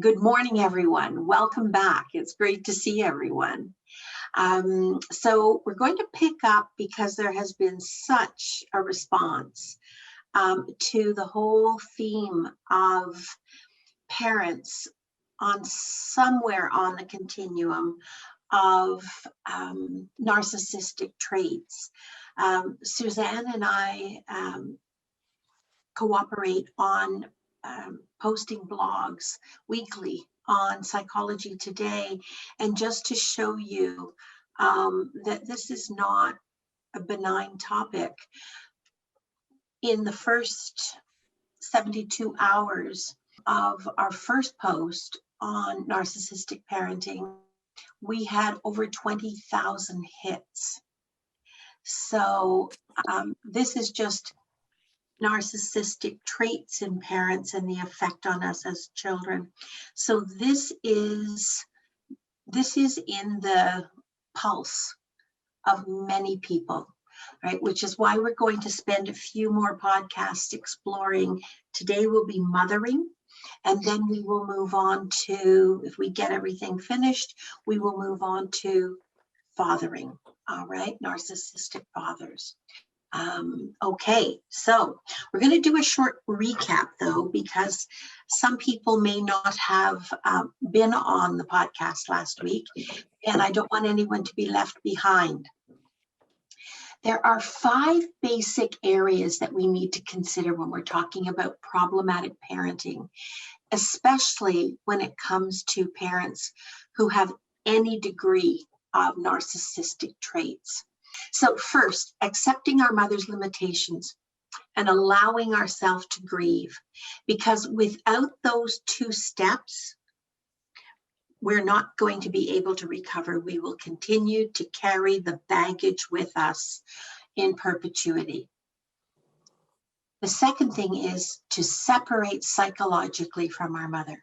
Good morning, everyone. Welcome back. It's great to see everyone. So we're going to pick up because there has been such a response to the whole theme of parents on somewhere on the continuum of narcissistic traits. Suzanne and I cooperate on posting blogs weekly on Psychology Today, and just to show you that this is not a benign topic. In the first 72 hours of our first post on narcissistic parenting, we had over 20,000 hits. So this is just narcissistic traits in parents and the effect on us as children. So this is in the pulse of many people, right? Which is why we're going to spend a few more podcasts exploring. Today will be mothering, and then we will move on to, if we get everything finished, we will move on to fathering, all right? Narcissistic fathers. Okay, so we're going to do a short recap though, because some people may not have been on the podcast last week, and I don't want anyone to be left behind. There are 5 basic areas that we need to consider when we're talking about problematic parenting, especially when it comes to parents who have any degree of narcissistic traits. So first, accepting our mother's limitations and allowing ourselves to grieve, because without those 2 steps, we're not going to be able to recover. We will continue to carry the baggage with us in perpetuity. The second thing is to separate psychologically from our mother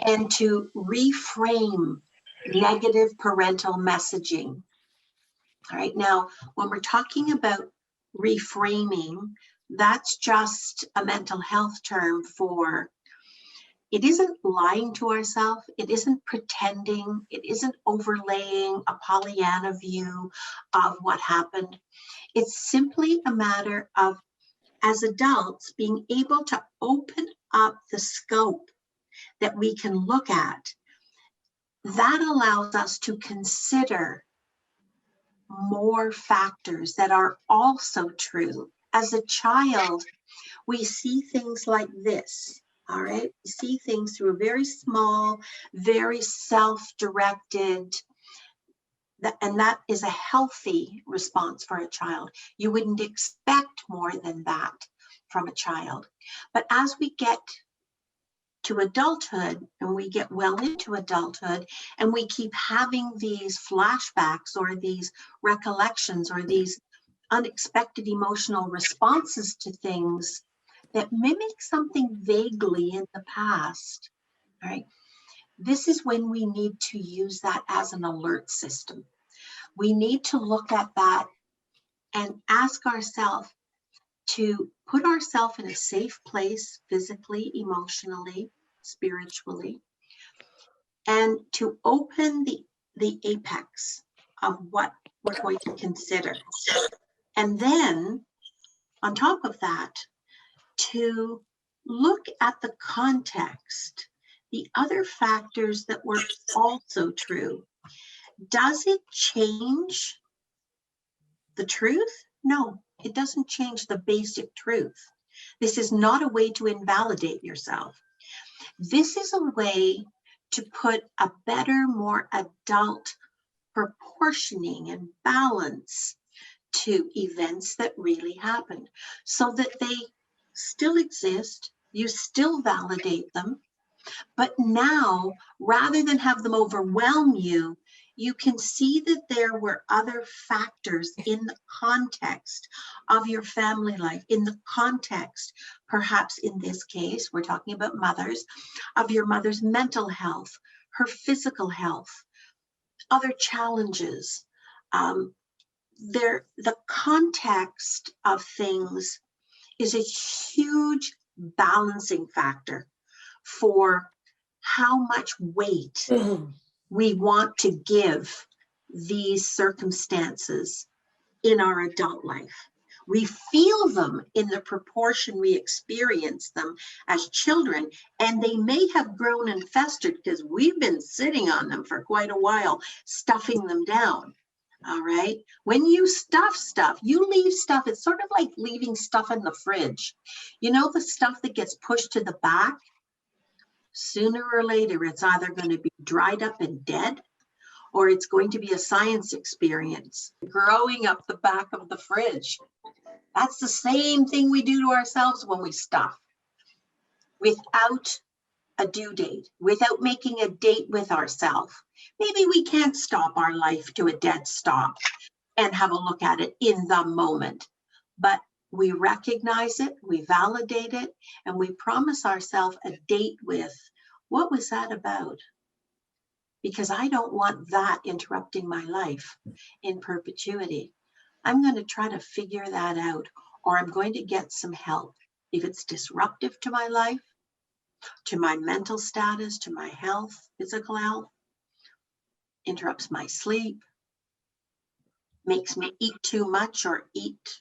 and to reframe negative parental messaging. All right, now, when we're talking about reframing, that's just a mental health term for, it isn't lying to ourselves, it isn't pretending, it isn't overlaying a Pollyanna view of what happened. It's simply a matter of, as adults, being able to open up the scope that we can look at. That allows us to consider more factors that are also true. As a child, we see things like this, all right? We see things through a very small, very self-directed, and that is a healthy response for a child. You wouldn't expect more than that from a child. But as we get to adulthood, and we get well into adulthood, and we keep having these flashbacks or these recollections or these unexpected emotional responses to things that mimic something vaguely in the past, right? This is when we need to use that as an alert system. We need to look at that and ask ourselves to put ourselves in a safe place, physically, emotionally, spiritually, and to open the apex of what we're going to consider. And then, on top of that, to look at the context, the other factors that were also true. Does it change the truth? No, it doesn't change the basic truth. This is not a way to invalidate yourself. This is a way to put a better, more adult proportioning and balance to events that really happened, so that they still exist, you still validate them, but now, rather than have them overwhelm you, you can see that there were other factors in the context of your family life, in the context, perhaps in this case, we're talking about mothers, of your mother's mental health, her physical health, other challenges. The context of things is a huge balancing factor for how much weight we want to give these circumstances in our adult life. We feel them in the proportion we experience them as children, and they may have grown and festered because we've been sitting on them for quite a while, stuffing them down. All right. When you stuff stuff, you leave stuff. It's sort of like leaving stuff in the fridge. You know, the stuff that gets pushed to the back, sooner or later, it's either going to be dried up and dead, or it's going to be a science experience growing up the back of the fridge. That's the same thing we do to ourselves when we stuff without a due date, without making a date with ourselves. Maybe we can't stop our life to a dead stop and have a look at it in the moment, but we recognize it, we validate it, and we promise ourselves a date with, what was that about? Because I don't want that interrupting my life in perpetuity. I'm going to try to figure that out, or I'm going to get some help. If it's disruptive to my life, to my mental status, to my health, physical health, interrupts my sleep, makes me eat too much or eat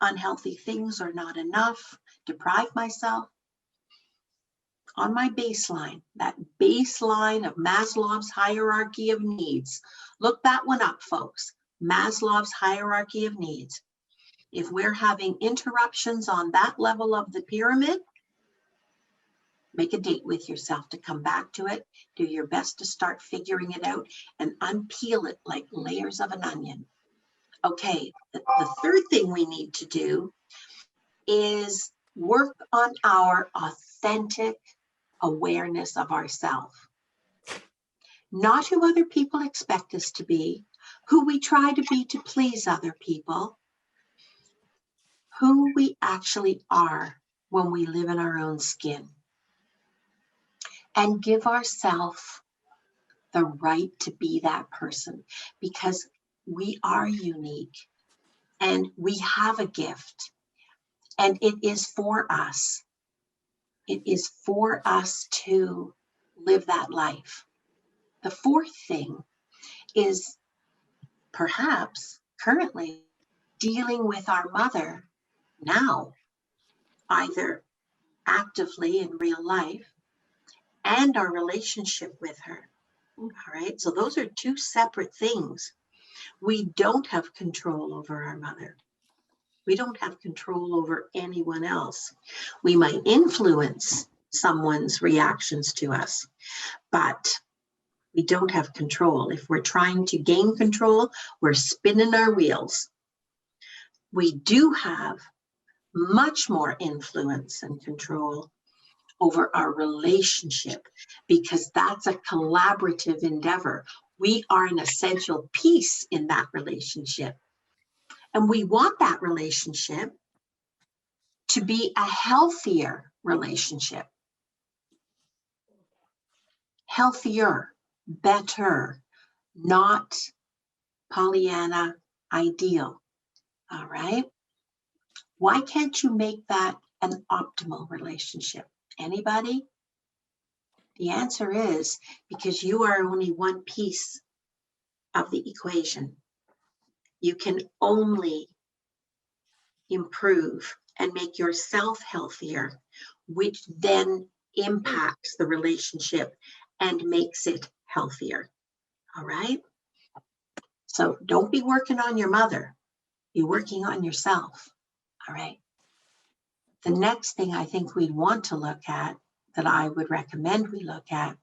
unhealthy things or not enough, deprive myself. On my baseline, that baseline of Maslow's hierarchy of needs. Look that one up, folks. Maslow's hierarchy of needs. If we're having interruptions on that level of the pyramid, make a date with yourself to come back to it. Do your best to start figuring it out and unpeel it like layers of an onion. Okay, the third thing we need to do is work on our authentic awareness of ourselves. Not who other people expect us to be, who we try to be to please other people, who we actually are when we live in our own skin. And give ourselves the right to be that person, because we are unique and we have a gift, and it is for us. It is for us to live that life. The fourth thing is perhaps currently dealing with our mother now, either actively in real life and our relationship with her. All right, so those are two separate things. We don't have control over our mother. We don't have control over anyone else. We might influence someone's reactions to us, but we don't have control. If we're trying to gain control, we're spinning our wheels. We do have much more influence and control over our relationship, because that's a collaborative endeavor. We are an essential piece in that relationship. And we want that relationship to be a healthier relationship. Healthier, better, not Pollyanna ideal. All right? Why can't you make that an optimal relationship? Anybody? The answer is because you are only one piece of the equation. You can only improve and make yourself healthier, which then impacts the relationship and makes it healthier. All right? So don't be working on your mother. Be working on yourself. All right? The next thing I think we'd want to look at, that I would recommend we look at,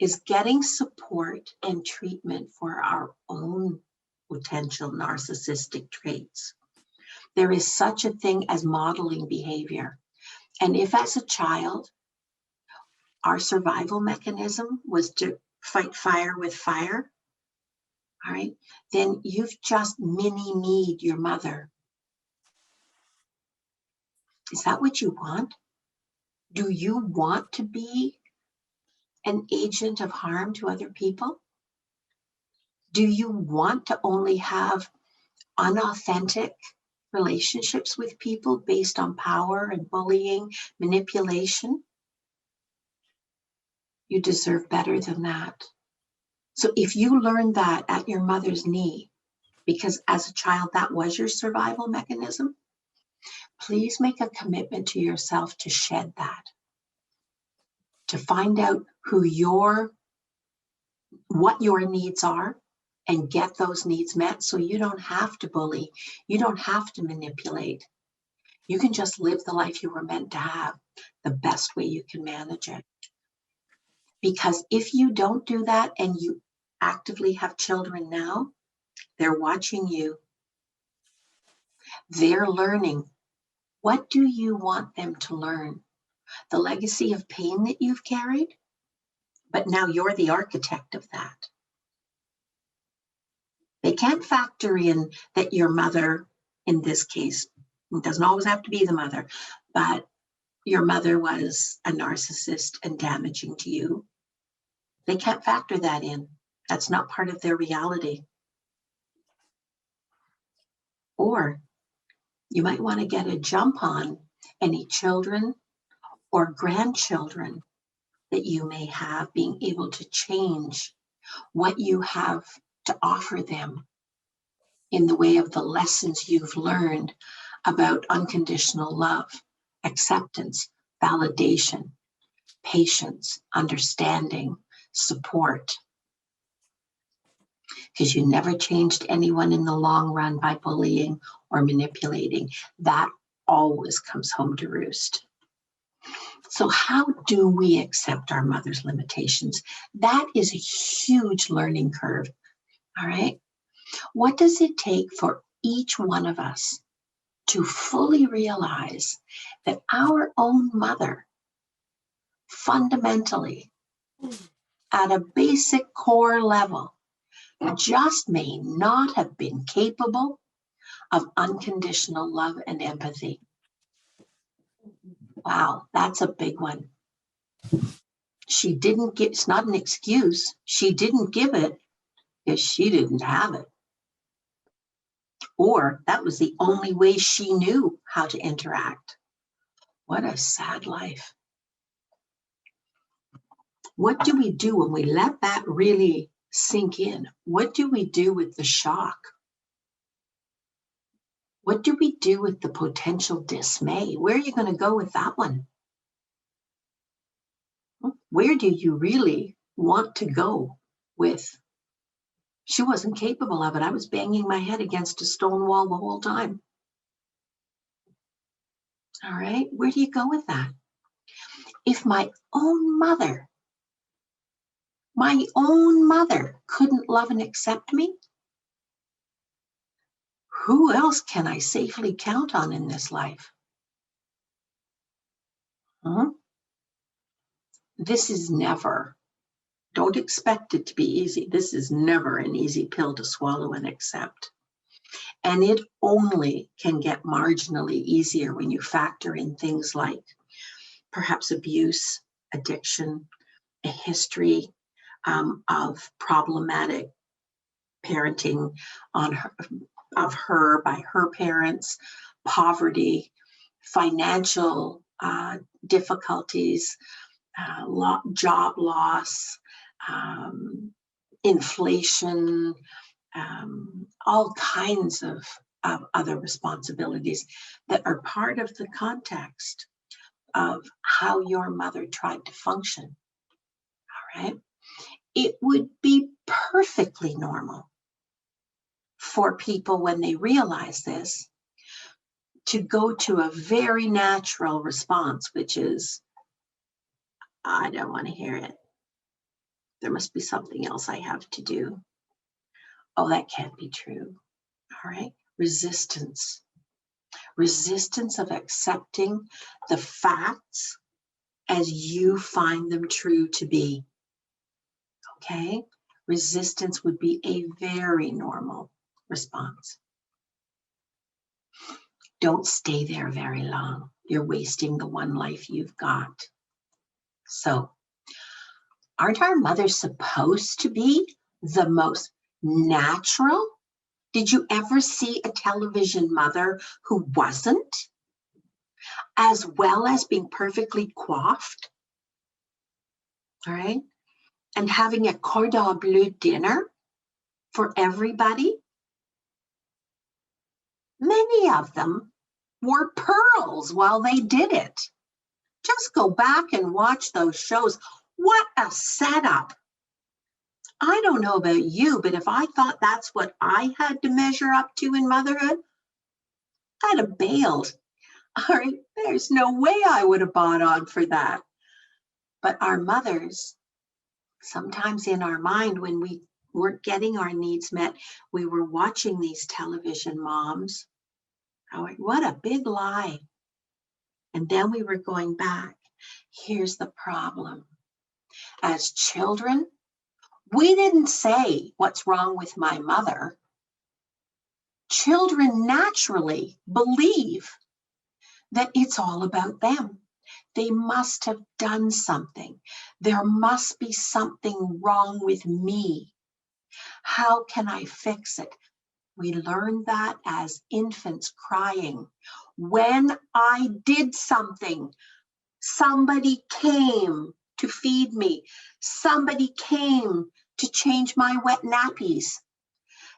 is getting support and treatment for our own potential narcissistic traits. There is such a thing as modeling behavior. And if as a child, our survival mechanism was to fight fire with fire, all right, then you've just mini-me'd your mother. Is that what you want? Do you want to be an agent of harm to other people? Do you want to only have unauthentic relationships with people based on power and bullying, manipulation? You deserve better than that. So if you learned that at your mother's knee, because as a child, that was your survival mechanism, please make a commitment to yourself to shed that, to find out what your needs are and get those needs met so you don't have to bully, you don't have to manipulate. You can just live the life you were meant to have the best way you can manage it. Because if you don't do that and you actively have children now, they're watching you. They're learning. What do you want them to learn? The legacy of pain that you've carried? But now you're the architect of that. They can't factor in that your mother, in this case, it doesn't always have to be the mother, but your mother was a narcissist and damaging to you. They can't factor that in. That's not part of their reality. Or you might want to get a jump on any children or grandchildren that you may have, being able to change what you have to offer them in the way of the lessons you've learned about unconditional love, acceptance, validation, patience, understanding, support. Because you never changed anyone in the long run by bullying or manipulating. That always comes home to roost. So how do we accept our mother's limitations? That is a huge learning curve, all right? What does it take for each one of us to fully realize that our own mother, fundamentally, at a basic core level, just may not have been capable of unconditional love and empathy? Wow, that's a big one. She didn't get, it's not an excuse. She didn't give it because she didn't have it. Or that was the only way she knew how to interact. What a sad life. What do we do when we let that really sink in? What do we do with the shock? What do we do with the potential dismay? Where are you going to go with that one? Where do you really want to go with, she wasn't capable of it. I was banging my head against a stone wall the whole time. All right, where do you go with that? If my own mother couldn't love and accept me, who else can I safely count on in this life? This is never, don't expect it to be easy. This is never an easy pill to swallow and accept. And it only can get marginally easier when you factor in things like perhaps abuse, addiction, a history of problematic parenting of her by her parents, poverty, financial difficulties, job loss, inflation, all kinds of other responsibilities that are part of the context of how your mother tried to function. All right. It would be perfectly normal for people, when they realize this, to go to a very natural response, which is, I don't want to hear it. There must be something else I have to do. Oh, that can't be true. All right. Resistance. Resistance of accepting the facts as you find them true to be. Okay? Resistance would be a very normal response. Don't stay there very long. You're wasting the one life you've got. So, aren't our mothers supposed to be the most natural? Did you ever see a television mother who wasn't? As well as being perfectly coiffed? all right? And having a cordon bleu dinner for everybody. Many of them wore pearls while they did it. Just go back and watch those shows. What a setup. I don't know about you, but if I thought that's what I had to measure up to in motherhood, I'd have bailed. All right, there's no way I would have bought on for that. But our mothers, sometimes in our mind, when we weren't getting our needs met, we were watching these television moms. What a big lie. And then we were going back. Here's the problem. As children, we didn't say, what's wrong with my mother? Children naturally believe that it's all about them. They must have done something. There must be something wrong with me. How can I fix it? We learned that as infants crying. When I did something, somebody came to feed me. Somebody came to change my wet nappies.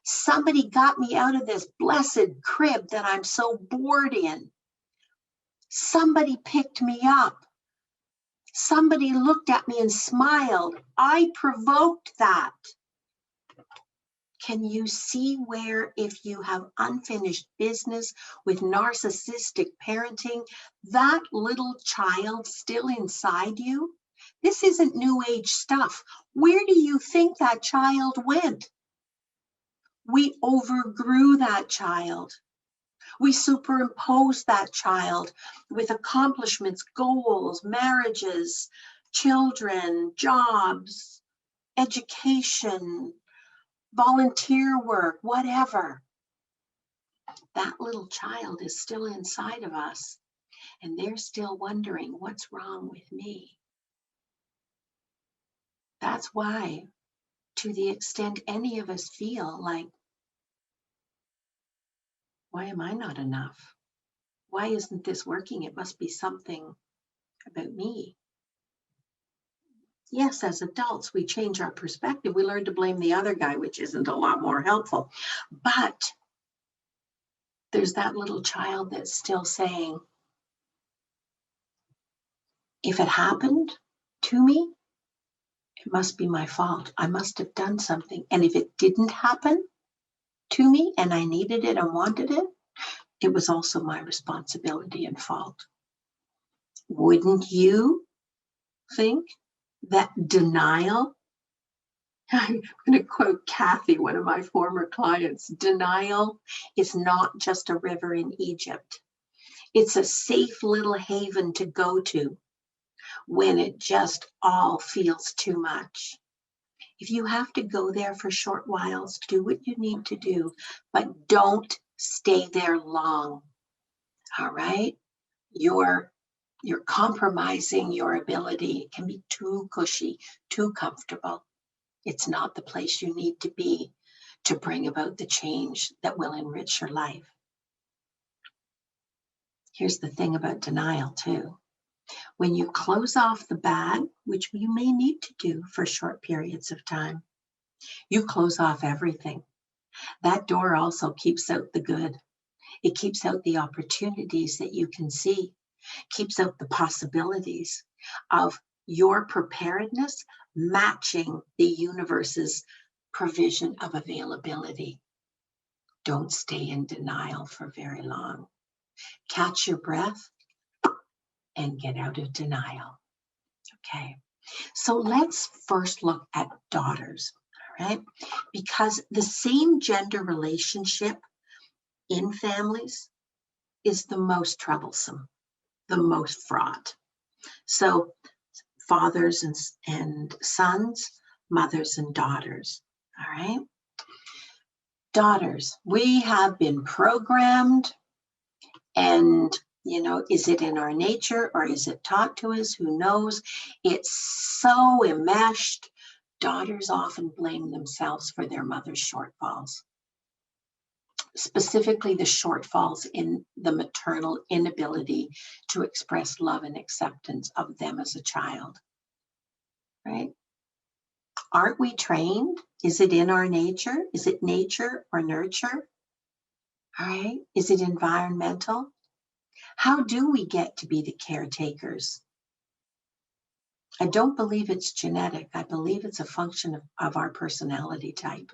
Somebody got me out of this blessed crib that I'm so bored in. Somebody picked me up. Somebody looked at me and smiled. I provoked that. Can you see where, if you have unfinished business with narcissistic parenting, that little child still inside you? This isn't new age stuff. Where do you think that child went? We overgrew that child. We superimposed that child with accomplishments, goals, marriages, children, jobs, education, volunteer work, whatever. That little child is still inside of us, and they're still wondering, what's wrong with me? That's why, to the extent any of us feel like, why am I not enough? Why isn't this working? It must be something about me. Yes, as adults, we change our perspective. We learn to blame the other guy, which isn't a lot more helpful. But there's that little child that's still saying, if it happened to me, it must be my fault. I must have done something. And if it didn't happen to me and I needed it and wanted it, it was also my responsibility and fault. Wouldn't you think that denial? I'm going to quote Kathy, one of my former clients. Denial is not just a river in Egypt. It's a safe little haven to go to when it just all feels too much. If you have to go there for short whiles, do what you need to do, but don't stay there long. All right? You're compromising your ability. It can be too cushy, too comfortable. It's not the place you need to be to bring about the change that will enrich your life. Here's the thing about denial too. When you close off the bad, which you may need to do for short periods of time, you close off everything. That door also keeps out the good. It keeps out the opportunities that you can see, keeps out the possibilities of your preparedness matching the universe's provision of availability. Don't stay in denial for very long. Catch your breath and get out of denial. Okay, so let's first look at daughters, all right? Because the same gender relationship in families is the most troublesome, the most fraught. So fathers and sons, mothers and daughters, all right? Daughters, we have been programmed, and is it in our nature or is it taught to us? Who knows? It's so enmeshed. Daughters often blame themselves for their mother's shortfalls, specifically the shortfalls in the maternal inability to express love and acceptance of them as a child. right? Aren't we trained? Is it in our nature? Is it nature or nurture? All right. Is it environmental? How do we get to be the caretakers? I don't believe it's genetic. I believe it's a function of our personality type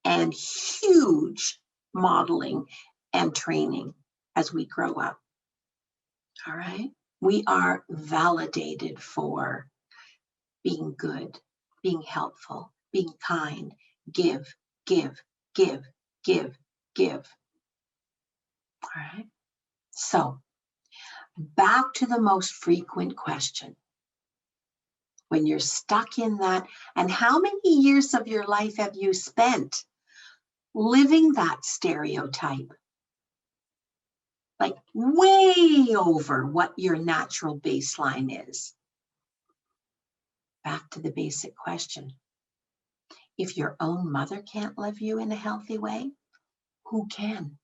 and huge modeling and training as we grow up. All right. We are validated for being good, being helpful, being kind, give, give, give, give, give. All right. So back to the most frequent question. When you're stuck in that, and how many years of your life have you spent living that stereotype? Like way over what your natural baseline is. Back to the basic question. If your own mother can't love you in a healthy way, who can?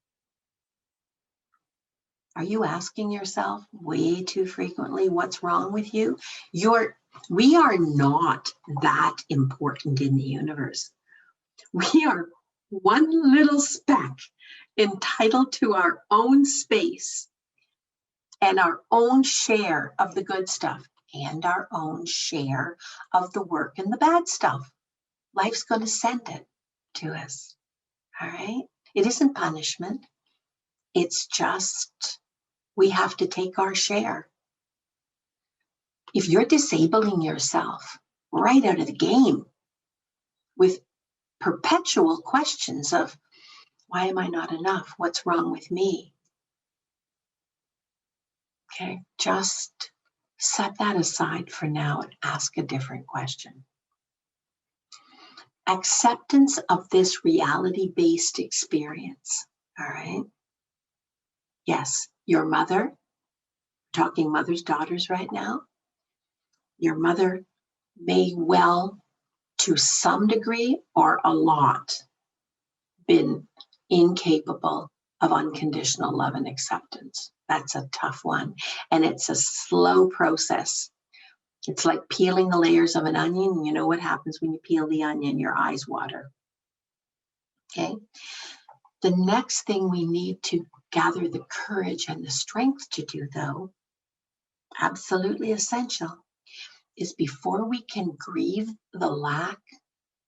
Are you asking yourself way too frequently what's wrong with you? We are not that important in the universe. We are one little speck entitled to our own space and our own share of the good stuff and our own share of the work and the bad stuff. Life's going to send it to us. All right? It isn't punishment. It's just we have to take our share. If you're disabling yourself right out of the game with perpetual questions of, why am I not enough? What's wrong with me? Okay, just set that aside for now and ask a different question. Acceptance of this reality-based experience, all right? Yes, your mother, talking mothers, daughters right now, your mother may well, to some degree or a lot, been incapable of unconditional love and acceptance. That's a tough one. And it's a slow process. It's like peeling the layers of an onion. You know what happens when you peel the onion? Your eyes water. Okay. The next thing we need to gather the courage and the strength to do, though, absolutely essential, is before we can grieve the lack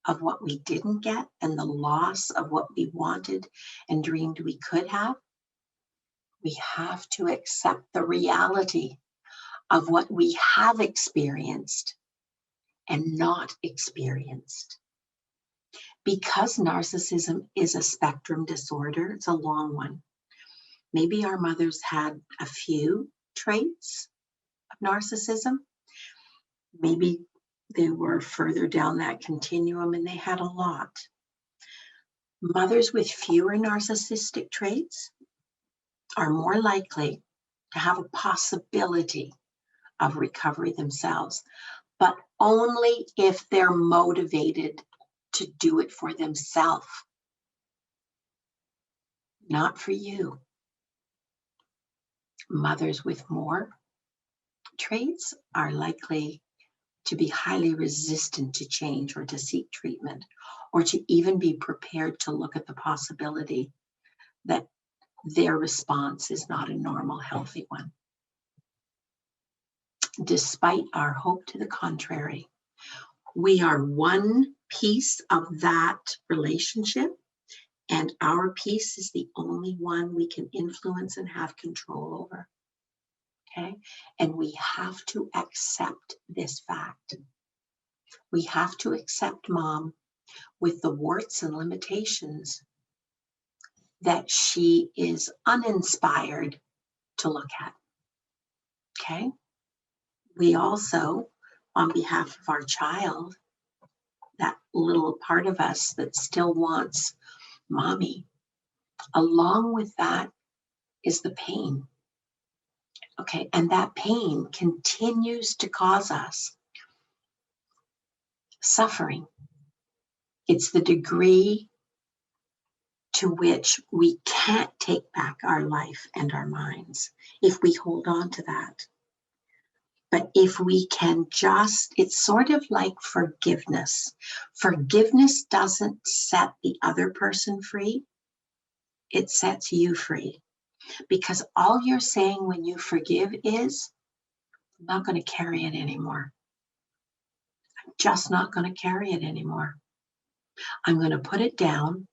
of what we didn't get and the loss of what we wanted and dreamed we could have, we have to accept the reality of what we have experienced and not experienced. Because narcissism is a spectrum disorder, it's a long one. Maybe our mothers had a few traits of narcissism. Maybe they were further down that continuum and they had a lot. Mothers with fewer narcissistic traits are more likely to have a possibility of recovery themselves, but only if they're motivated to do it for themselves, not for you. Mothers with more traits are likely to be highly resistant to change or to seek treatment, or to even be prepared to look at the possibility that their response is not a normal, healthy one. Despite our hope to the contrary, we are one piece of that relationship, and our piece is the only one we can influence and have control over. Okay? And we have to accept this fact. We have to accept mom with the warts and limitations that she is uninspired to look at. Okay? We also, on behalf of our child, that little part of us that still wants mommy, along with that is the pain. Okay, and that pain continues to cause us suffering. It's the degree to which we can't take back our life and our minds if we hold on to that. But if we can just, it's sort of like forgiveness. Forgiveness doesn't set the other person free. It sets you free. Because all you're saying when you forgive is, I'm not going to carry it anymore. I'm just not going to carry it anymore. I'm going to put it down.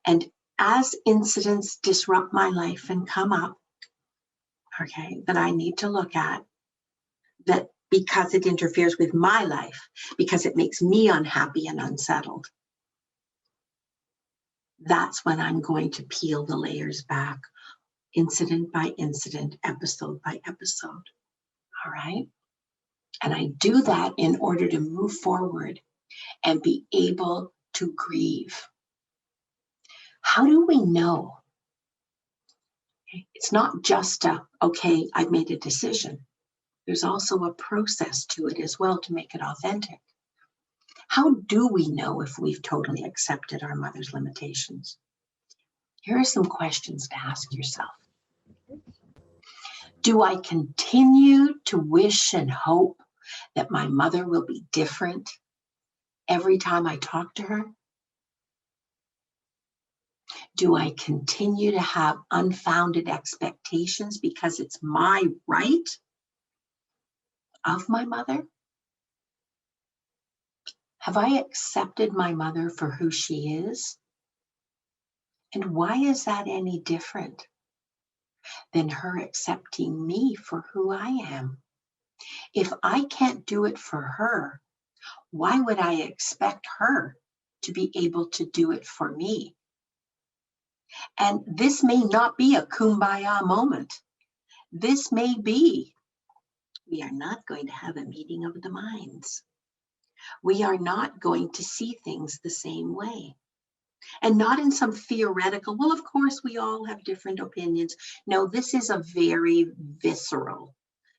And as incidents disrupt my life and come up, okay, that I need to look at, that because it interferes with my life, because it makes me unhappy and unsettled, that's when I'm going to peel the layers back, incident by incident, episode by episode. All right. And I do that in order to move forward and be able to grieve. How do we know? It's not just okay, I've made a decision. There's also a process to it as well to make it authentic. How do we know if we've totally accepted our mother's limitations? Here are some questions to ask yourself. Do I continue to wish and hope that my mother will be different every time I talk to her? Do I continue to have unfounded expectations because it's my right of my mother? Have I accepted my mother for who she is? And why is that any different than her accepting me for who I am? If I can't do it for her, why would I expect her to be able to do it for me? And this may not be a kumbaya moment. This may be, we are not going to have a meeting of the minds. We are not going to see things the same way. And not in some theoretical, well, of course, we all have different opinions. No, this is a very visceral,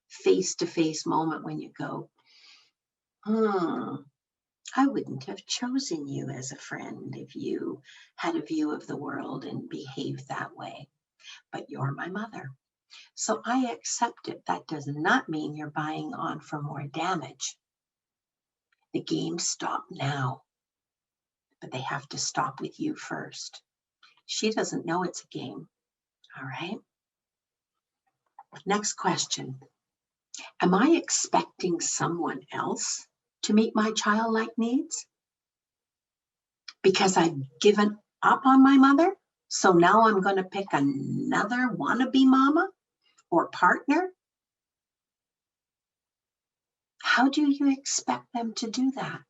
face-to-face moment when you go, I wouldn't have chosen you as a friend if you had a view of the world and behaved that way. But you're my mother. So I accept it. That does not mean you're buying on for more damage. The games stop now, but they have to stop with you first. She doesn't know it's a game. All right. Next question. Am I expecting someone else to meet my childlike needs? Because I've given up on my mother, so now I'm going to pick another wannabe mama or partner? How do you expect them to do that?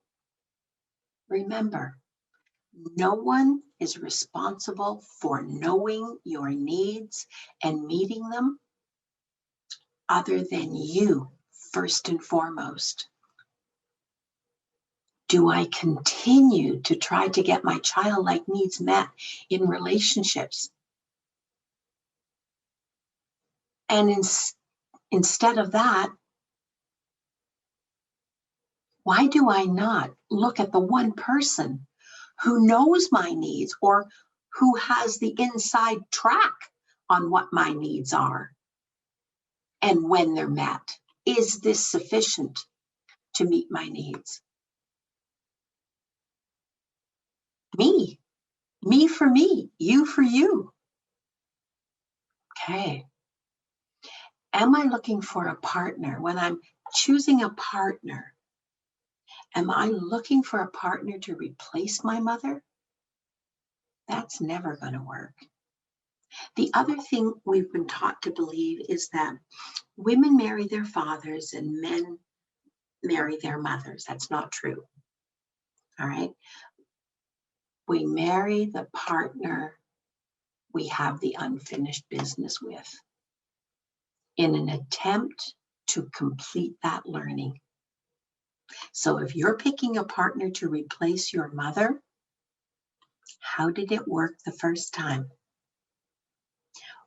Remember, no one is responsible for knowing your needs and meeting them other than you, first and foremost. Do I continue to try to get my childlike needs met in relationships? And instead of that, why do I not look at the one person who knows my needs or who has the inside track on what my needs are and when they're met? Is this sufficient to meet my needs? Me for me, you for you. Okay. Am I looking for a partner? When I'm choosing a partner, am I looking for a partner to replace my mother? That's never going to work. The other thing we've been taught to believe is that women marry their fathers and men marry their mothers. That's not true. All right. We marry the partner we have the unfinished business with in an attempt to complete that learning. So if you're picking a partner to replace your mother, how did it work the first time?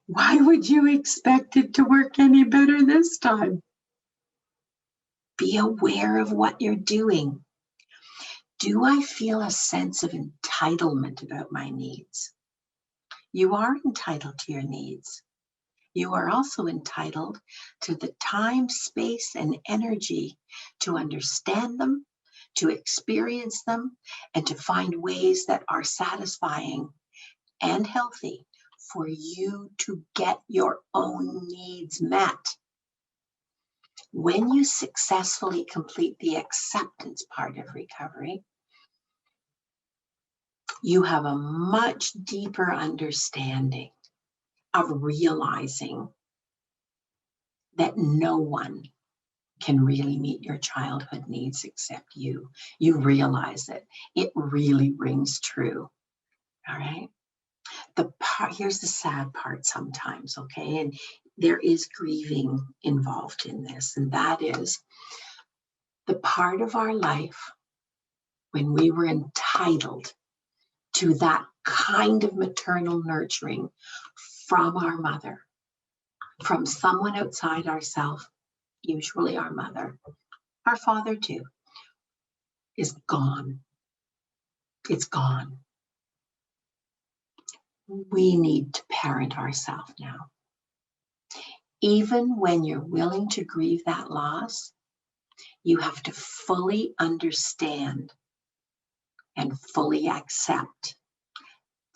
Why would you expect it to work any better this time? Be aware of what you're doing. Do I feel a sense of entitlement about my needs? You are entitled to your needs. You are also entitled to the time, space, and energy to understand them, to experience them, and to find ways that are satisfying and healthy for you to get your own needs met. When you successfully complete the acceptance part of recovery, you have a much deeper understanding of realizing that no one can really meet your childhood needs except you. You realize it. It really rings true. All right. Here's the sad part sometimes, okay? And there is grieving involved in this, and that is the part of our life when we were entitled to that kind of maternal nurturing from our mother, from someone outside ourselves, usually our mother, our father too, is gone. It's gone. We need to parent ourselves now. Even when you're willing to grieve that loss, you have to fully understand and fully accept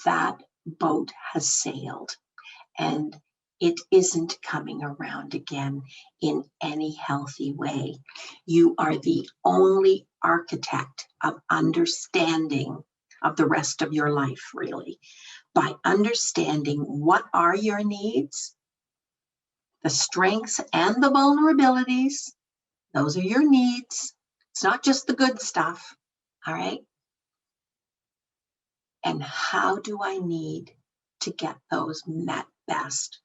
that boat has sailed and it isn't coming around again in any healthy way. You are the only architect of understanding of the rest of your life, really. By understanding what are your needs, the strengths and the vulnerabilities, those are your needs. It's not just the good stuff, all right? And how do I need to get those met best?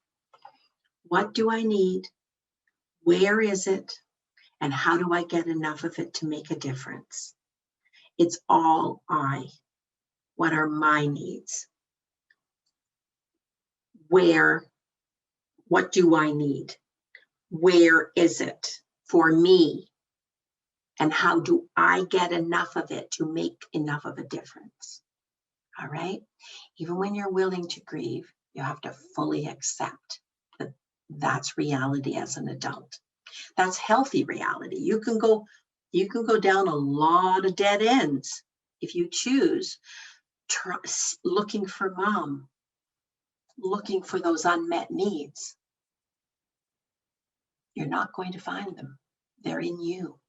What do I need? Where is it? And how do I get enough of it to make a difference? It's all I. What are my needs? What do I need? Where is it for me? And how do I get enough of it to make enough of a difference? All right? Even when you're willing to grieve, you have to fully accept that that's reality as an adult. That's healthy reality. You can go down a lot of dead ends if you choose, looking for mom, looking for those unmet needs. You're not going to find them. They're in you.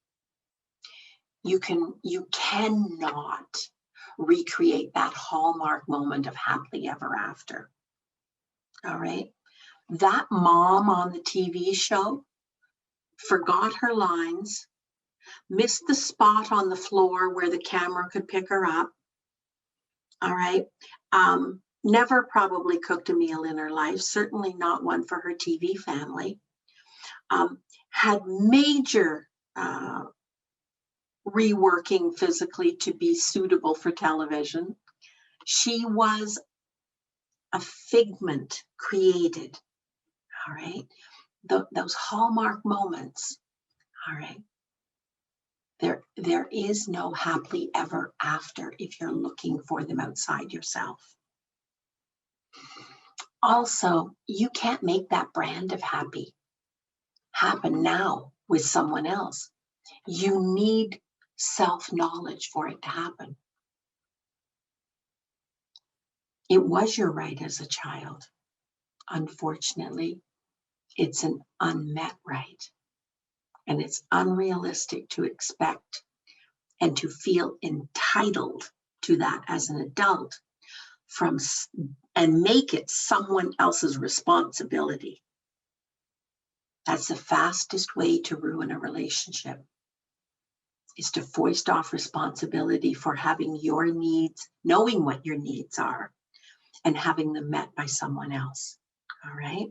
You cannot recreate that hallmark moment of happily ever after. All right. That mom on the TV show forgot her lines, missed the spot on the floor where the camera could pick her up. All right. Never probably cooked a meal in her life, certainly not one for her TV family. Had major reworking physically to be suitable for television. She was a figment created. All right. Those hallmark moments. All right. There is no happily ever after if you're looking for them outside yourself. Also, you can't make that brand of happy happen now with someone else. You need self-knowledge for it to happen. It was your right as a child. Unfortunately, it's an unmet right. And it's unrealistic to expect and to feel entitled to that as an adult and make it someone else's responsibility. That's the fastest way to ruin a relationship, is to foist off responsibility for having your needs, knowing what your needs are, and having them met by someone else. All right?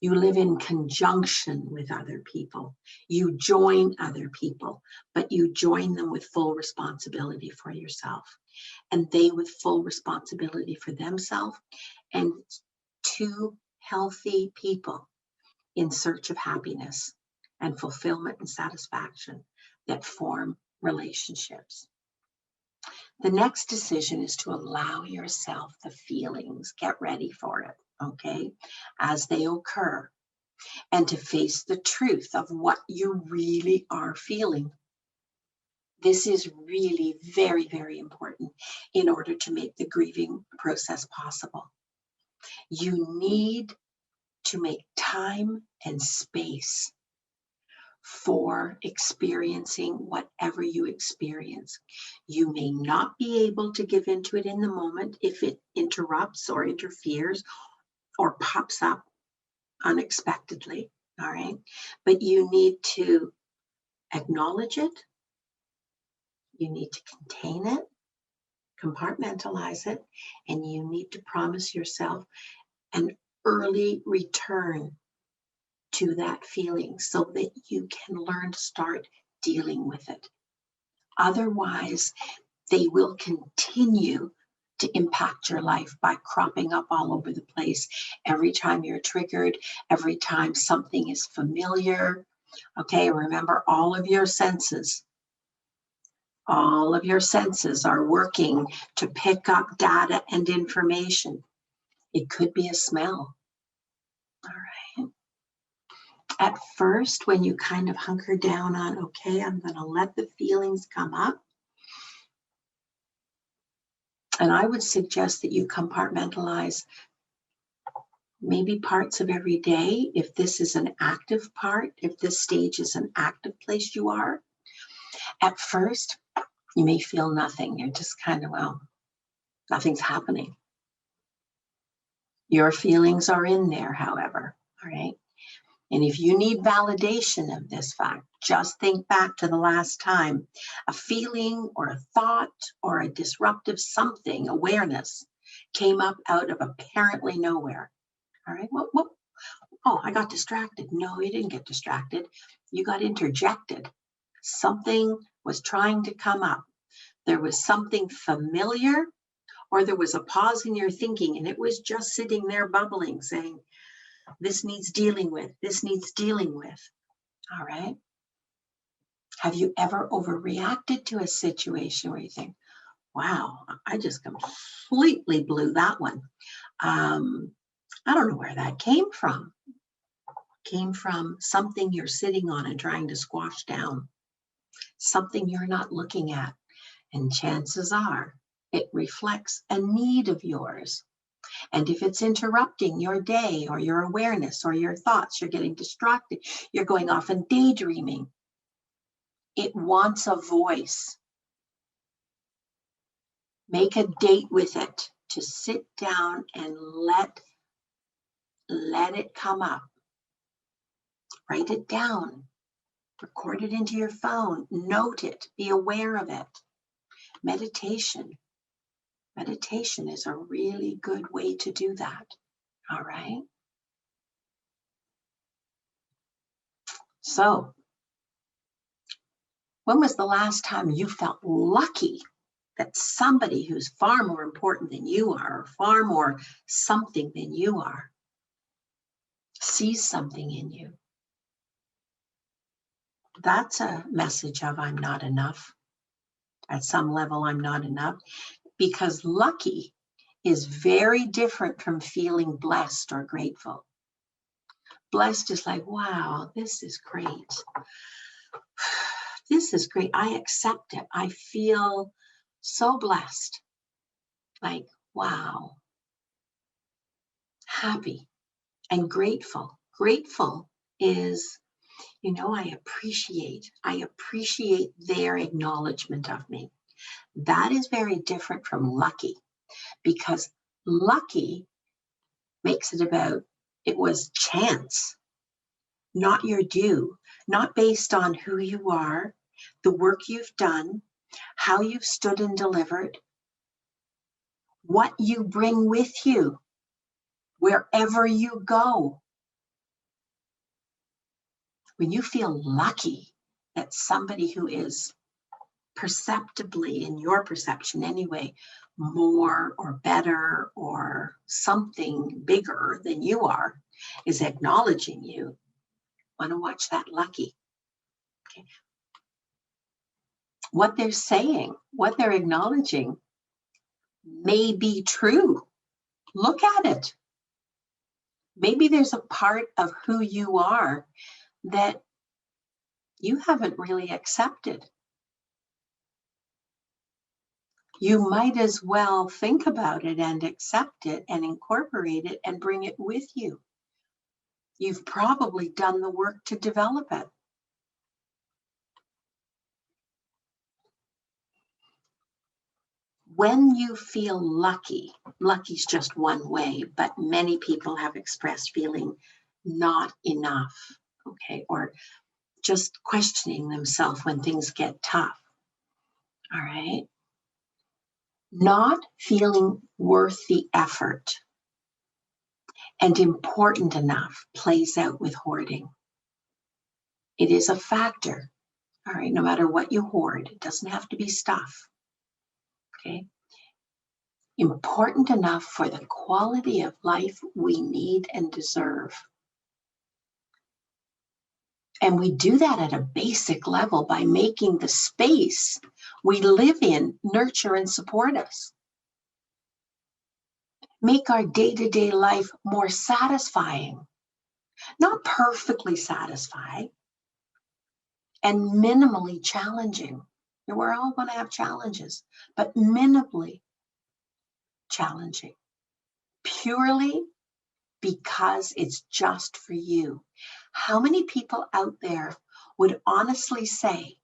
You live in conjunction with other people. You join other people, but you join them with full responsibility for yourself, and they with full responsibility for themselves, and two healthy people in search of happiness and fulfillment and satisfaction that form relationships. The next decision is to allow yourself the feelings. Get ready for it. okay, as they occur, and to face the truth of what you really are feeling. This is really very, very important in order to make the grieving process possible. You need to make time and space for experiencing whatever you experience. You may not be able to give into it in the moment if it interrupts or interferes or pops up unexpectedly, all right? But you need to acknowledge it, you need to contain it, compartmentalize it, and you need to promise yourself an early return to that feeling so that you can learn to start dealing with it. Otherwise, they will continue to impact your life by cropping up all over the place every time you're triggered, every time something is familiar. Okay, remember all of your senses. All of your senses are working to pick up data and information. It could be a smell. All right. At first, when you kind of hunker down on, okay, I'm going to let the feelings come up. And I would suggest that you compartmentalize maybe parts of every day. If this is an active part, if this stage is an active place you are, at first, you may feel nothing. You're just kind of, well, nothing's happening. Your feelings are in there, however, all right? And if you need validation of this fact, just think back to the last time a feeling or a thought or a disruptive something, awareness, came up out of apparently nowhere. All right, whoop. Oh, I got distracted. No, you didn't get distracted. You got interjected. Something was trying to come up. There was something familiar, or there was a pause in your thinking, and it was just sitting there bubbling, saying, this needs dealing with, this needs dealing with. All right. Have you ever overreacted to a situation where you think, wow, I just completely blew that one. I don't know where that came from. Came from something you're sitting on and trying to squash down, something you're not looking at. And chances are it reflects a need of yours. And if it's interrupting your day or your awareness or your thoughts, you're getting distracted, you're going off and daydreaming. It wants a voice. Make a date with it to sit down and let it come up. Write it down. Record it into your phone. Note it. Be aware of it. Meditation. Meditation is a really good way to do that. All right. So, when was the last time you felt lucky that somebody who's far more important than you are, or far more something than you are, sees something in you? That's a message of I'm not enough. At some level, I'm not enough. Because lucky is very different from feeling blessed or grateful. Blessed is like, wow, this is great. This is great. I accept it. I feel so blessed. Like, wow. Happy and grateful. Grateful is, I appreciate their acknowledgement of me. That is very different from lucky, because lucky makes it about, it was chance, not your due, not based on who you are, the work you've done, how you've stood and delivered, what you bring with you wherever you go. When you feel lucky that somebody who is perceptibly, in your perception anyway, more or better or something bigger than you are, is acknowledging you, want to watch that lucky. Okay. What they're saying, what they're acknowledging may be true. Look at it. Maybe there's a part of who you are that you haven't really accepted. You might as well think about it and accept it and incorporate it and bring it with you. You've probably done the work to develop it. When you feel lucky, lucky's just one way, but many people have expressed feeling not enough, okay, or just questioning themselves when things get tough, all right? Not feeling worth the effort and important enough plays out with hoarding. It is a factor, all right, no matter what you hoard. It doesn't have to be stuff, okay? Important enough for the quality of life we need and deserve. And we do that at a basic level by making the space we live in nurture and support us. Make our day-to-day life more satisfying, not perfectly satisfying, and minimally challenging. And we're all going to have challenges, but minimally challenging, purely because it's just for you. How many people out there would honestly say,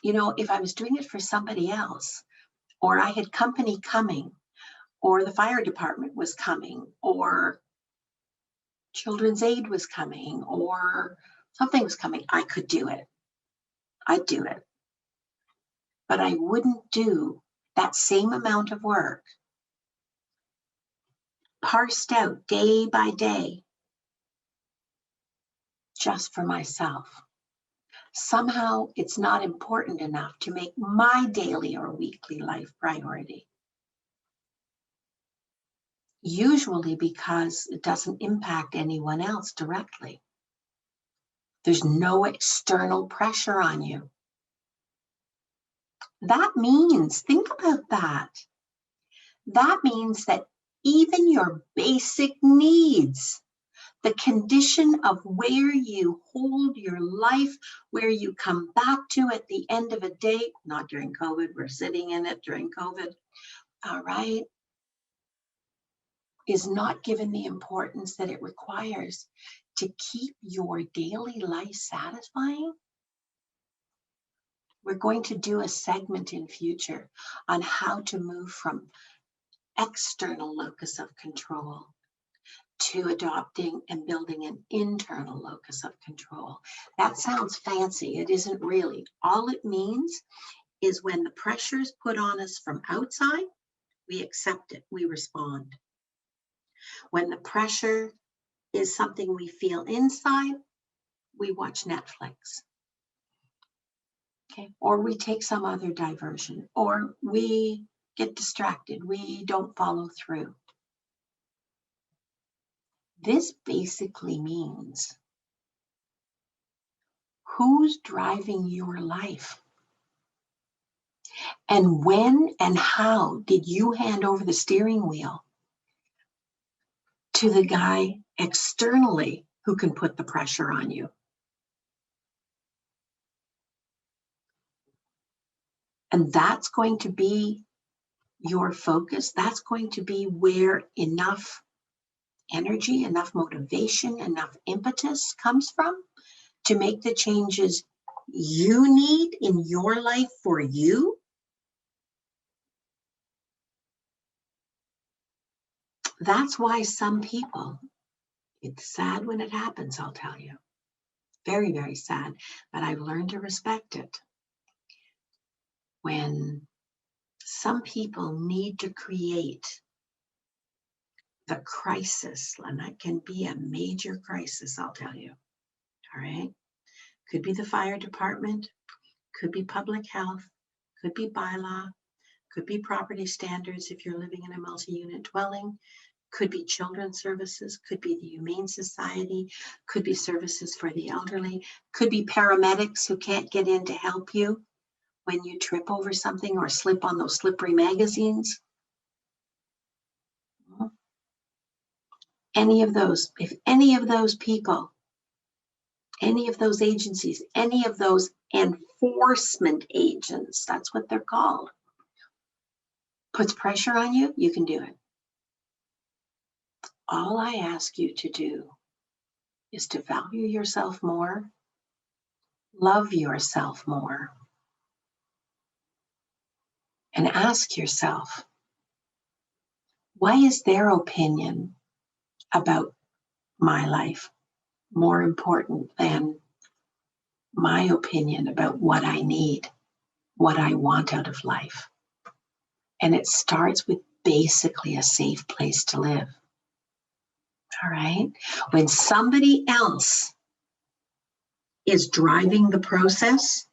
you know, if I was doing it for somebody else, or I had company coming, or the fire department was coming, or Children's Aid was coming, or something was coming, I could do it. I'd do it. But I wouldn't do that same amount of work, parsed out day by day, just for myself. Somehow it's not important enough to make my daily or weekly life priority. Usually because it doesn't impact anyone else directly. There's no external pressure on you. That means, think about that. That means that even your basic needs, the condition of where you hold your life, where you come back to at the end of a day, not during COVID, we're sitting in it during COVID, all right, is not given the importance that it requires to keep your daily life satisfying. We're going to do a segment in future on how to move from external locus of control to adopting and building an internal locus of control. That sounds fancy. It isn't really. All it means is when the pressure is put on us from outside, we accept it, we respond. When the pressure is something we feel inside, we watch Netflix. Okay, or we take some other diversion, or we get distracted, we don't follow through. This basically means who's driving your life? And when and how did you hand over the steering wheel to the guy externally who can put the pressure on you? And that's going to be your focus. That's going to be where enough energy, enough motivation, enough impetus comes from to make the changes you need in your life for you. That's why some people, it's sad when it happens, I'll tell you. Very, very sad, but I've learned to respect it. When some people need to create the crisis, and that can be a major crisis, I'll tell you, all right? Could be the fire department, could be public health, could be bylaw, could be property standards if you're living in a multi-unit dwelling, could be children's services, could be the Humane Society, could be services for the elderly, could be paramedics who can't get in to help you when you trip over something or slip on those slippery magazines. if any of those people, any of those agencies, any of those enforcement agents, that's what they're called, puts pressure on you, you can do it. All I ask you to do is to value yourself more, love yourself more, and ask yourself, why is their opinion about my life more important than my opinion about what I need, what I want out of life? And it starts with basically a safe place to live. All right? When somebody else is driving the process,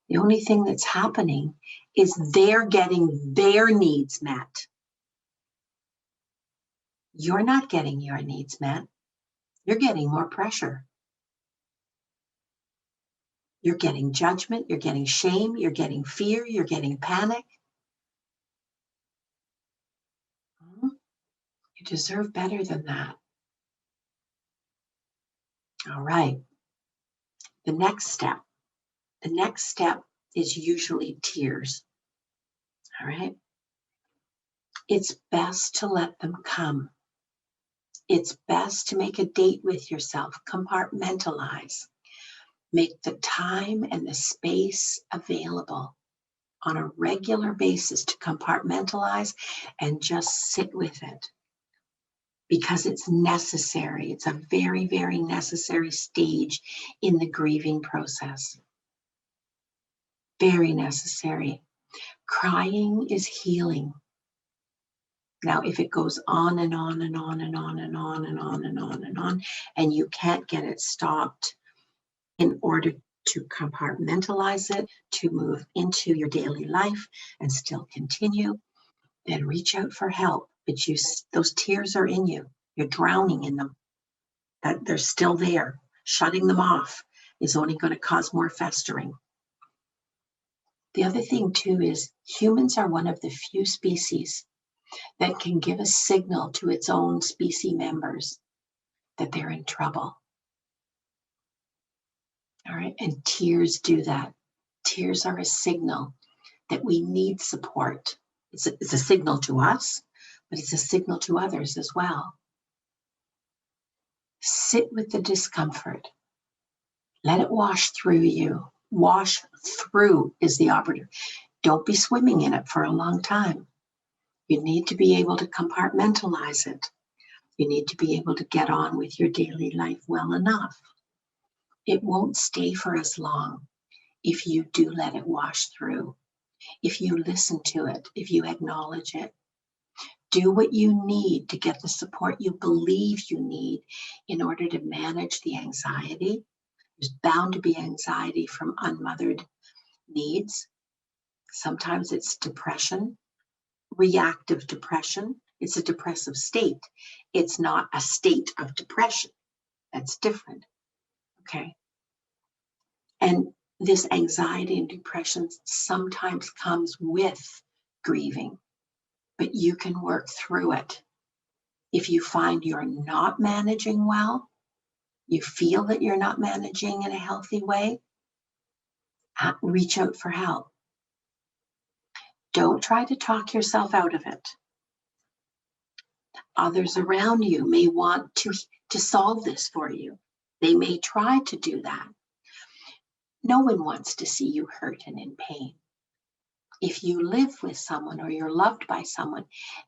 the only thing that's happening is they're getting their needs met. You're not getting your needs met. You're getting more pressure. You're getting judgment, you're getting shame, you're getting fear, you're getting panic. You deserve better than that. All right. The next step is usually tears. All right. It's best to let them come. It's best to make a date with yourself, compartmentalize, make the time and the space available on a regular basis to compartmentalize and just sit with it, because it's necessary. It's a very, very necessary stage in the grieving process. Very necessary. Crying is healing. Now, if it goes on and on and on and on and on and on and on and on, and you can't get it stopped in order to compartmentalize it, to move into your daily life and still continue, then reach out for help. But those tears are in you. You're drowning in them. That they're still there. Shutting them off is only going to cause more festering. The other thing too is humans are one of the few species that can give a signal to its own species members that they're in trouble. All right, and tears do that. Tears are a signal that we need support. It's a signal to us, but it's a signal to others as well. Sit with the discomfort. Let it wash through you. Wash through is the operative. Don't be swimming in it for a long time. You need to be able to compartmentalize it. You need to be able to get on with your daily life well enough. It won't stay for as long if you do let it wash through, if you listen to it, if you acknowledge it. Do what you need to get the support you believe you need in order to manage the anxiety. There's bound to be anxiety from unmothered needs. Sometimes it's depression, reactive depression. It's a depressive state. It's not a state of depression. That's different. Okay. And this anxiety and depression sometimes comes with grieving, but you can work through it. If you find you're not managing well, you feel that you're not managing in a healthy way, reach out for help. Don't try to talk yourself out of it. Others around you may want to solve this for you. They may try to do that. No one wants to see you hurt and in pain. If you live with someone or you're loved by someone,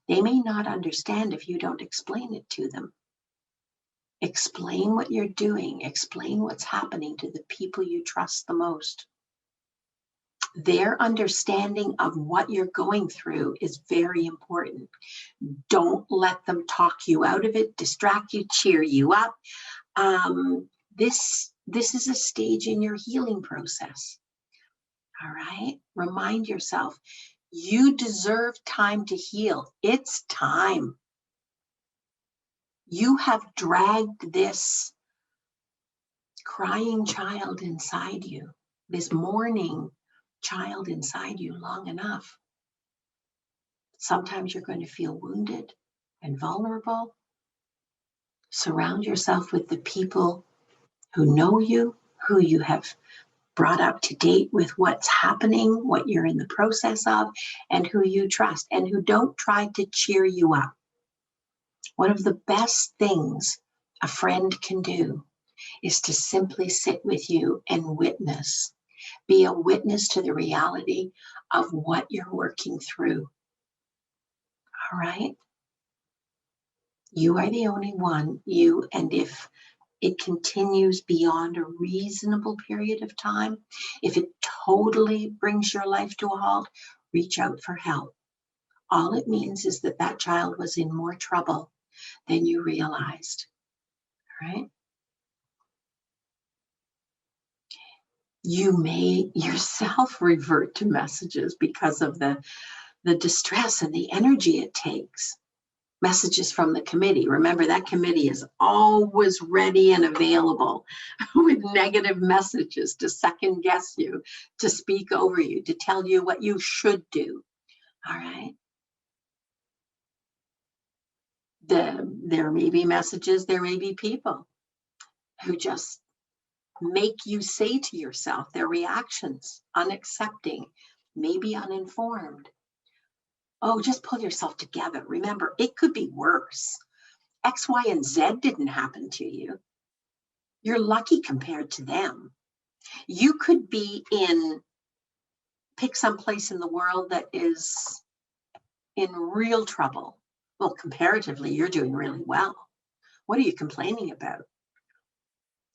they may not understand if you don't explain it to them. Explain what you're doing. Explain what's happening to the people you trust the most. Their understanding of what you're going through is very important. Don't let them talk you out of it, distract you, cheer you up. This is a stage in your healing process. All right? Remind yourself, you deserve time to heal. It's time. You have dragged this crying child inside you, this mourning child inside you long enough. Sometimes you're going to feel wounded and vulnerable. Surround yourself with the people who know you, who you have brought up to date with what's happening, what you're in the process of, and who you trust and who don't try to cheer you up. One of the best things a friend can do is to simply sit with you and witness, be a witness to the reality of what you're working through. All right? You are the only one, and if it continues beyond a reasonable period of time, if it totally brings your life to a halt, reach out for help. All it means is that that child was in more trouble than you realized, right? You may yourself revert to messages because of the distress and the energy it takes. Messages from the committee. Remember, that committee is always ready and available with negative messages to second guess you, to speak over you, to tell you what you should do. All right. There may be messages, there may be people who just make you say to yourself their reactions, unaccepting, maybe uninformed. Oh, just pull yourself together. Remember, it could be worse. X, Y, and Z didn't happen to you. You're lucky compared to them. You could be pick some place in the world that is in real trouble. Well, comparatively, you're doing really well. What are you complaining about?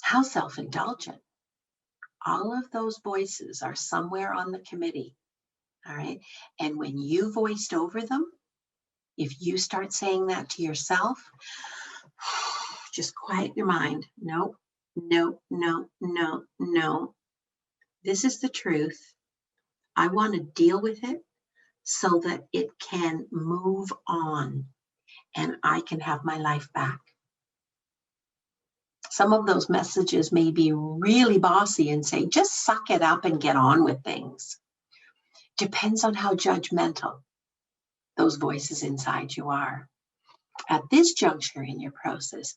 How self-indulgent. All of those voices are somewhere on the committee. All right. And when you voiced over them, if you start saying that to yourself, just quiet your mind. No, no, no, no, no. This is the truth. I want to deal with it so that it can move on and I can have my life back. Some of those messages may be really bossy and say, just suck it up and get on with things. Depends on how judgmental those voices inside you are. At this juncture in your process,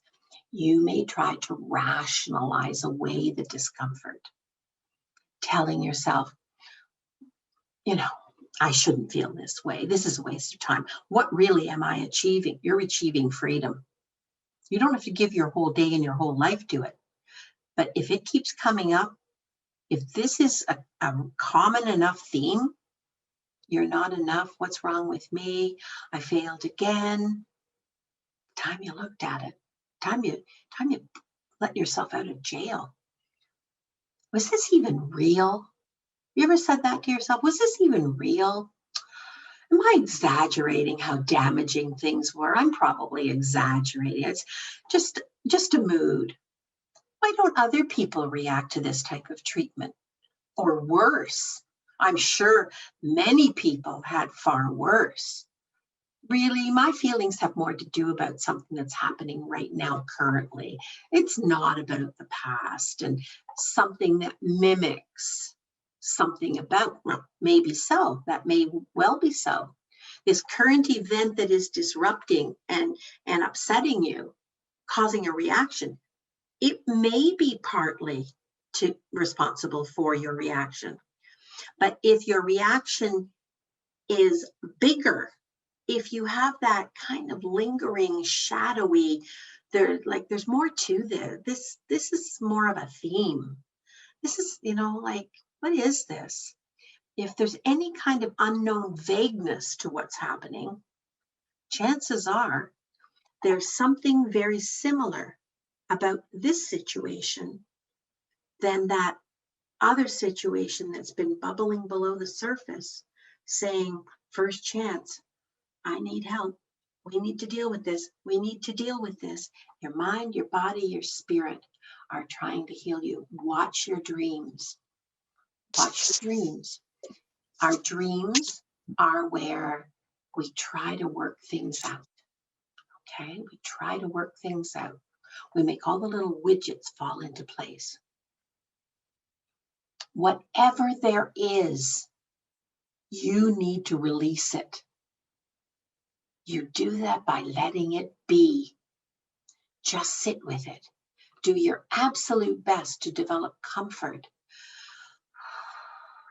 you may try to rationalize away the discomfort, telling yourself, I shouldn't feel this way. This is a waste of time. What really am I achieving? You're achieving freedom. You don't have to give your whole day and your whole life to it. But if it keeps coming up, if this is a common enough theme, you're not enough, what's wrong with me? I failed again. Time you looked at it. Time you let yourself out of jail. Was this even real? You ever said that to yourself? Was this even real? Am I exaggerating how damaging things were? I'm probably exaggerating. It's just a mood. Why don't other people react to this type of treatment? Or worse, I'm sure many people had far worse. Really, my feelings have more to do about something that's happening right now, currently. It's not about the past and something that mimics something about, well, maybe so, that may well be so. This current event that is disrupting and upsetting you, causing a reaction, it may be partly responsible for your reaction. But if your reaction is bigger, if you have that kind of lingering, shadowy, there's more to this. This is more of a theme. This is, what is this? If there's any kind of unknown vagueness to what's happening, chances are there's something very similar about this situation than that other situation that's been bubbling below the surface, saying, first chance, I need help. We need to deal with this. We need to deal with this. Your mind, your body, your spirit are trying to heal you. Watch your dreams. Watch your dreams. Our dreams are where we try to work things out. Okay? We try to work things out. We make all the little widgets fall into place. Whatever there is, you need to release it. You do that by letting it be. Just sit with it. Do your absolute best to develop comfort.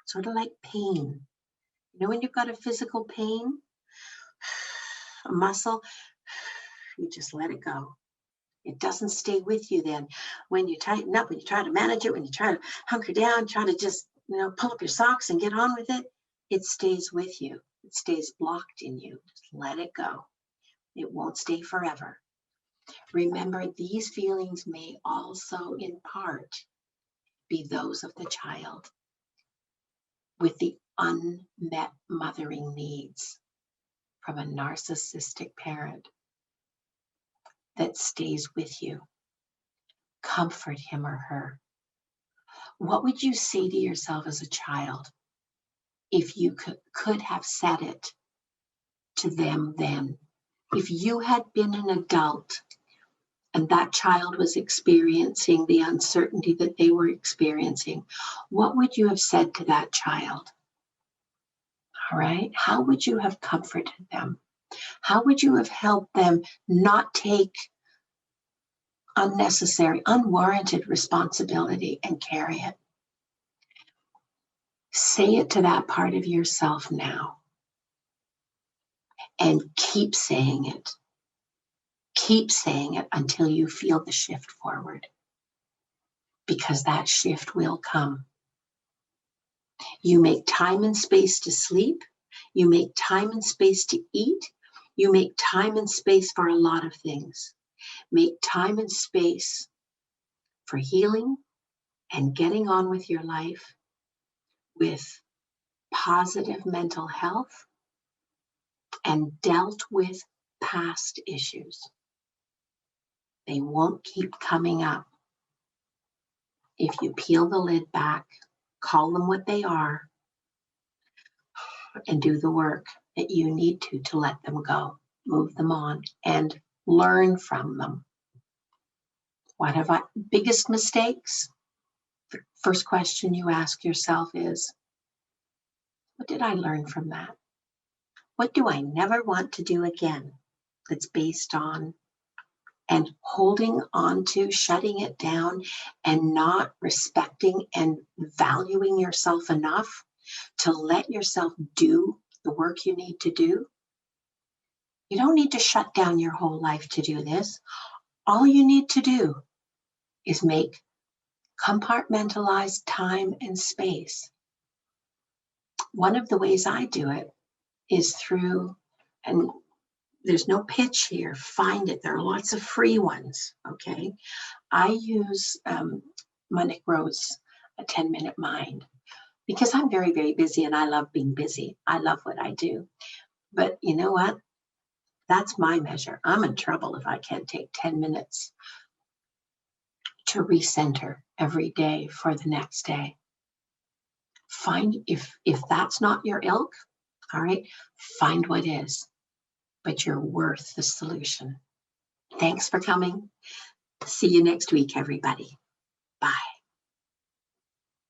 Sort of like pain. You know when you've got a physical pain, a muscle, you just let it go. It doesn't stay with you then. When you tighten up, when you try to manage it, when you try to hunker down, try to just, pull up your socks and get on with it, it stays with you. It stays blocked in you. Just let it go. It won't stay forever. Remember, these feelings may also, in part, be those of the child with the unmet mothering needs from a narcissistic parent that stays with you. Comfort him or her. What would you say to yourself as a child if you could have said it to them then? If you had been an adult and that child was experiencing the uncertainty that they were experiencing, what would you have said to that child? All right? How would you have comforted them? How would you have helped them not take unnecessary, unwarranted responsibility and carry it? Say it to that part of yourself now. And keep saying it. Keep saying it until you feel the shift forward. Because that shift will come. You make time and space to sleep. You make time and space to eat. You make time and space for a lot of things. Make time and space for healing and getting on with your life with positive mental health and dealt with past issues. They won't keep coming up. If you peel the lid back, call them what they are, and do the work that you need to let them go, move them on, and learn from them. What have I, biggest mistakes? The first question you ask yourself is, what did I learn from that? What do I never want to do again? That's based on and holding on to, shutting it down, and not respecting and valuing yourself enough to let yourself do the work you need to do. You don't need to shut down your whole life to do this. All you need to do is make compartmentalized time and space. One of the ways I do it is through, and there's no pitch here, find it. There are lots of free ones, okay? I use Monique Rowe's A 10-Minute Mind because I'm very, very busy and I love being busy. I love what I do. But you know what? That's my measure. I'm in trouble if I can't take 10 minutes to recenter every day for the next day. Find, if that's not your ilk, all right, find what is. But you're worth the solution. Thanks for coming. See you next week, everybody. Bye.